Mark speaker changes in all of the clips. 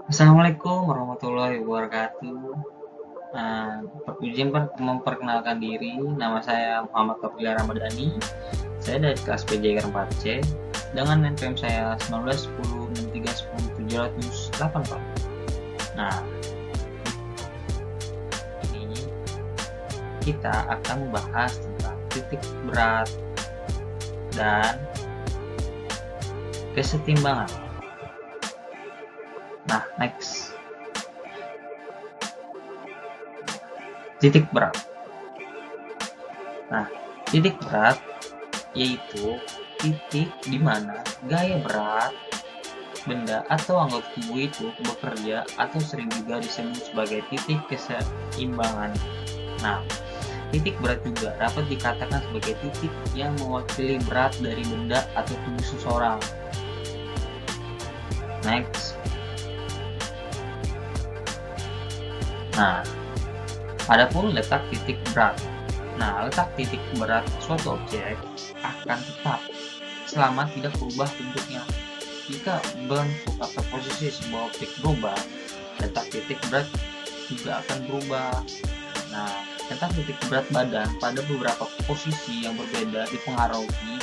Speaker 1: Assalamualaikum warahmatullahi wabarakatuh. Izin memperkenalkan diri, nama saya Muhammad Taufiq Ramadhani. Saya dari kelas PJ 4C dengan NPM saya 1910631078 Pak. Nah, ini kita akan membahas tentang titik berat dan kesetimbangan. Nah, next. Titik berat. Nah, titik berat yaitu titik di mana gaya berat benda atau anggota tubuh itu bekerja atau sering juga disebut sebagai titik keseimbangan. Nah, titik berat juga dapat dikatakan sebagai titik yang mewakili berat dari benda atau tubuh seseorang. Next. Nah, adapun letak titik berat. Nah, letak titik berat suatu objek akan tetap selama tidak berubah bentuknya. Jika bentuk atau posisi sebuah objek berubah, letak titik berat juga akan berubah. Nah, letak titik berat badan pada beberapa posisi yang berbeda dipengaruhi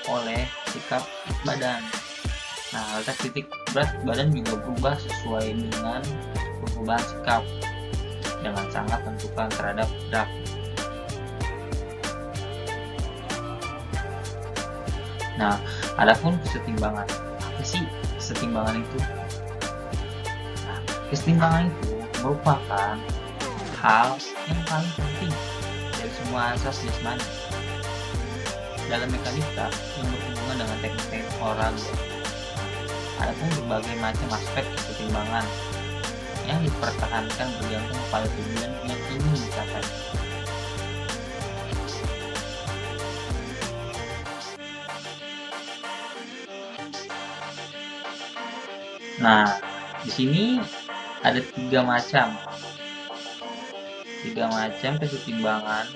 Speaker 1: oleh sikap badan. Nah, letak titik berat badan juga berubah sesuai dengan perubahan sikap dengan sangat menentukan terhadap gerak. Nah, adapun kesetimbangan. Apa sih kesetimbangan itu? Nah, kesetimbangan itu merupakan hal yang paling penting dari semua asas jasmani dalam mekanika yang berhubungan dengan teknik olahraga. Adapun berbagai macam aspek kesetimbangan yang dipertahankan bergantung pada tujuan yang ingin dicapai. Nah, di sini ada tiga macam kesetimbangan,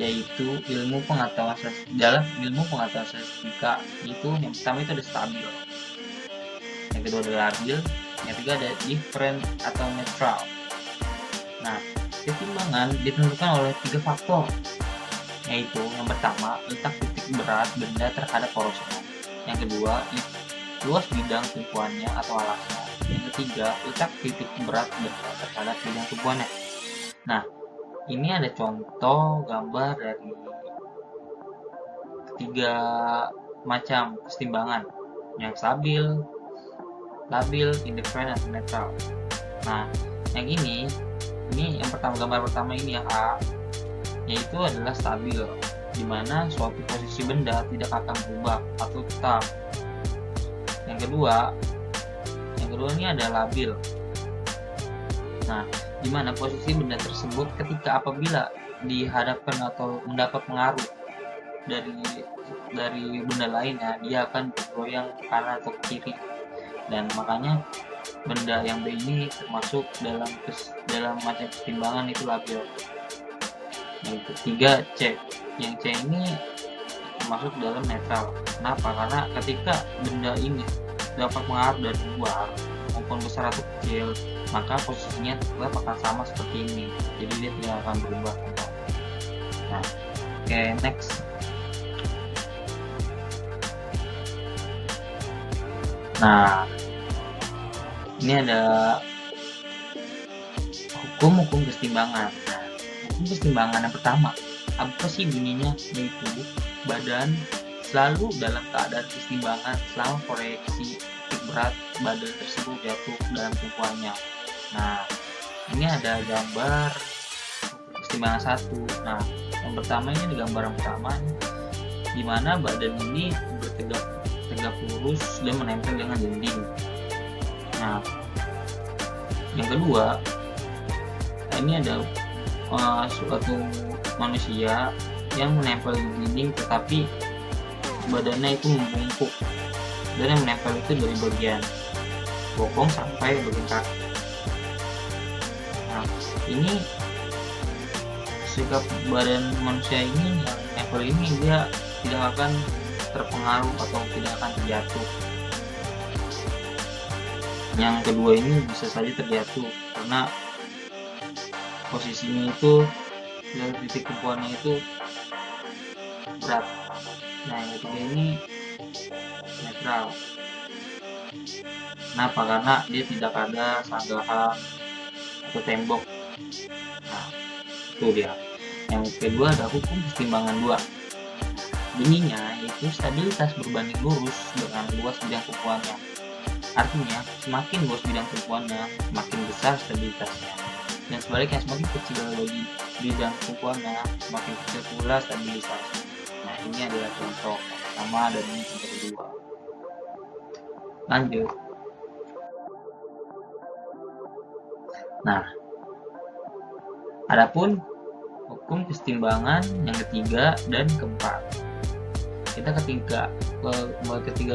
Speaker 1: yaitu dalam ilmu pengetahuan statistika. Itu yang pertama itu ada stabil, yang kedua ada labil, yang ketiga ada different atau neutral. Nah, kesetimbangan ditentukan oleh tiga faktor, yaitu yang pertama letak titik berat benda terhadap porosnya, yang kedua luas bidang tumpuannya atau alasnya, yang ketiga letak titik berat benda terhadap bidang tumpuannya. Nah, ini ada contoh gambar dari tiga macam kesetimbangan, yang stabil, labil, indifferent, dan netral. Nah, yang ini yang gambar pertama ini yang A, yaitu adalah stabil, di mana suatu posisi benda tidak akan berubah atau tetap. Yang kedua ini ada labil. Nah, di mana posisi benda tersebut ketika apabila dihadapkan atau mendapat pengaruh dari benda lainnya, dia akan bergoyang ke kanan atau ke kiri, dan makanya benda yang B ini termasuk dalam macam kesetimbangan itu labil. Yang ketiga C, yang C ini masuk dalam netral. Kenapa? Karena ketika benda ini dapat pengaruh dari luar maupun besar atau kecil, maka posisinya tetap akan sama seperti ini, jadi dia tidak akan berubah. Nah, oke, next. Nah, ini ada hukum kesetimbangan. Nah, hukum kesetimbangan yang pertama, apa sih bunyinya? Yaitu badan selalu dalam keadaan kesetimbangan selama proyeksi titik berat badan tersebut jatuh dalam tumpuannya. Nah, ini ada gambar kesetimbangan satu. Nah, yang pertama ini di gambar yang pertama, di mana badan ini bertegak lurus dan menempel dengan dinding. Nah, yang kedua, ini ada suatu manusia yang menempel di dinding, tetapi badannya itu membungkuk, dan yang menempel itu dari bagian bokong sampai bagian kaki. Nah, ini sikap badan manusia ini yang nempel ini, dia tidak akan terpengaruh atau tidak akan terjatuh. Yang kedua ini bisa saja terjatuh karena posisinya itu dari titik tumpuannya itu berat. Nah, yang ketiga ini netral. Kenapa? Karena dia tidak ada sanggahan atau tembok. Nah, itu dia. Yang kedua ada hukum kesetimbangan 2. Bunyinya yaitu stabilitas berbanding lurus dengan luas bidang tumpuannya. Artinya, semakin luas bidang tumpuannya, semakin besar stabilitasnya. Dan sebaliknya, semakin kecil bidang tumpuannya, semakin kecil pula stabilitasnya. Nah, ini adalah contoh yang pertama dan ini contoh kedua. Lanjut. Nah, adapun hukum kesetimbangan yang ketiga dan keempat. Kita ketiga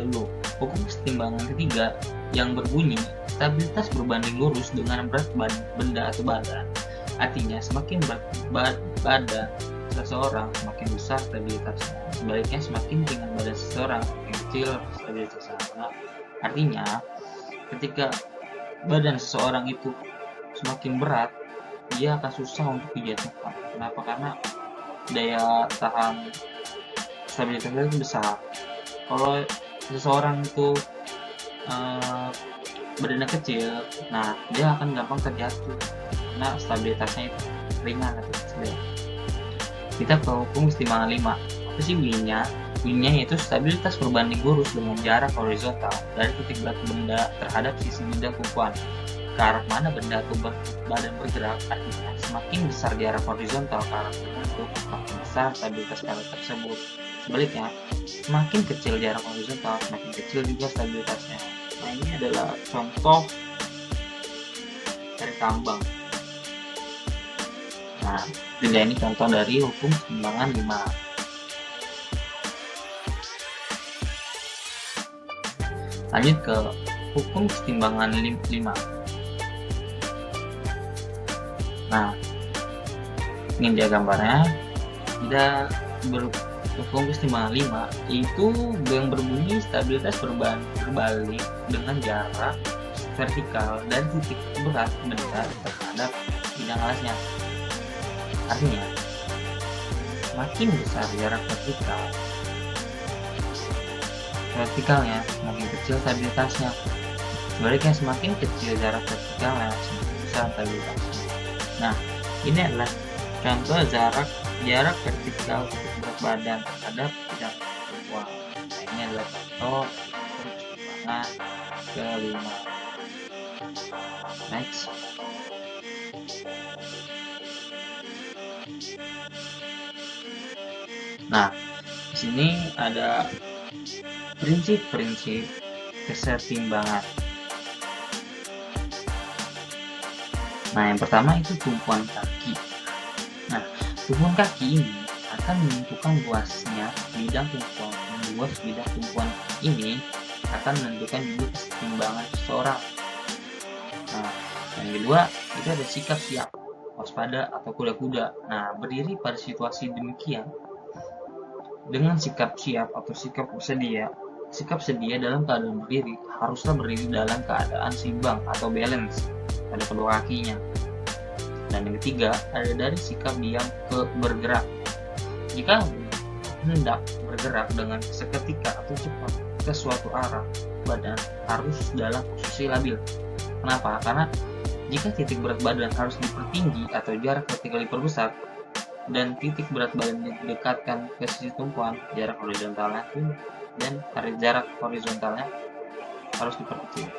Speaker 1: dulu. Hukum kesetimbangan ketiga yang berbunyi stabilitas berbanding lurus dengan berat benda atau badan. Artinya semakin berat badan seseorang semakin besar stabilitasnya. Sebaliknya semakin ringan badan seseorang semakin kecil stabilitasnya. Nah, artinya ketika badan seseorang itu semakin berat, dia akan susah untuk dijatuhkan. Kenapa? Karena daya tahan stabilitasnya itu besar. Kalau seseorang itu badannya kecil, nah dia akan gampang terjatuh karena stabilitasnya itu ringan atau kecil. Kita ke hukum kesetimbangan 5. Apa sih bunyinya? Bunyinya yaitu stabilitas berbanding lurus dengan jarak horizontal dari titik berat benda terhadap sisi bidang tumpuan. Ke arah mana benda atau badan bergerak, artinya semakin besar jarak horizontal ke arah bentuk, semakin besar stabilitas alat tersebut. Sebaliknya, semakin kecil jarak horizontal, semakin kecil juga stabilitasnya. Nah, ini adalah contoh dari tambang. Nah, ini contoh dari hukum kesetimbangan 5. Lanjut ke hukum kesetimbangan 5. Nah, ini dia gambarnya. Kita hukum kesetimbangan 5 itu yang berbunyi stabilitas berbalik dengan jarak vertikal dan titik berat benda terhadap bidang alasnya. Artinya, semakin besar jarak vertikalnya, semakin kecil stabilitasnya. Sebaliknya, semakin kecil jarak vertikalnya, semakin besar stabilitasnya. Nah, ini adalah contoh jarak vertikal titik berat badan terhadap bidang tumpuan. Nah, ini adalah contoh kesetimbangan kelima. Next. Nah, di sini ada prinsip-prinsip kesetimbangan. Nah, yang pertama itu tumpuan kaki. Nah, tumpuan kaki ini akan menentukan luasnya bidang tumpuan. Luas bidang tumpuan ini akan menentukan juga kesetimbangan seseorang. Nah, yang kedua itu ada sikap siap, waspada atau kuda-kuda. Nah, berdiri pada situasi demikian dengan sikap siap atau sikap sedia dalam keadaan berdiri haruslah berdiri dalam keadaan seimbang atau balance pada kedua kakinya. Dan yang ketiga ada dari sikap diam ke bergerak. Jika hendak bergerak dengan seketika atau cepat ke suatu arah, badan harus dalam posisi labil. Kenapa? Karena jika titik berat badan harus dipertinggi atau jarak vertikal diperbesar dan titik berat badan didekatkan ke sisi tumpuan, jarak horizontalnya harus diperkecil.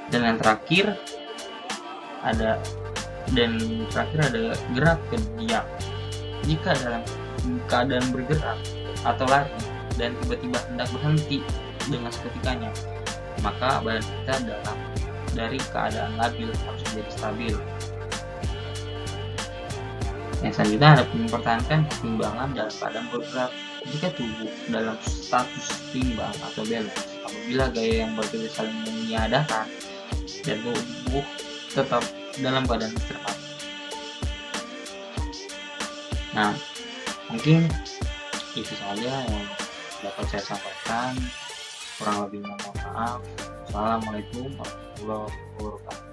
Speaker 1: Dan yang terakhir ada gerak ke diam. Jika dalam keadaan bergerak atau lari dan tiba-tiba hendak berhenti dengan seketikanya, maka badan kita dari keadaan labil harus menjadi stabil. Yang selanjutnya ada mempertahankan keseimbangan dalam keadaan bergerak. Jika tubuh dalam status seimbang atau balance, apabila gaya yang berbeda saling meniadakan dan tubuh tetap dalam keadaan istirahat. Nah, mungkin Itu saja yang dapat saya sampaikan, kurang lebihnya mohon maaf. Assalamualaikum warahmatullahi wabarakatuh.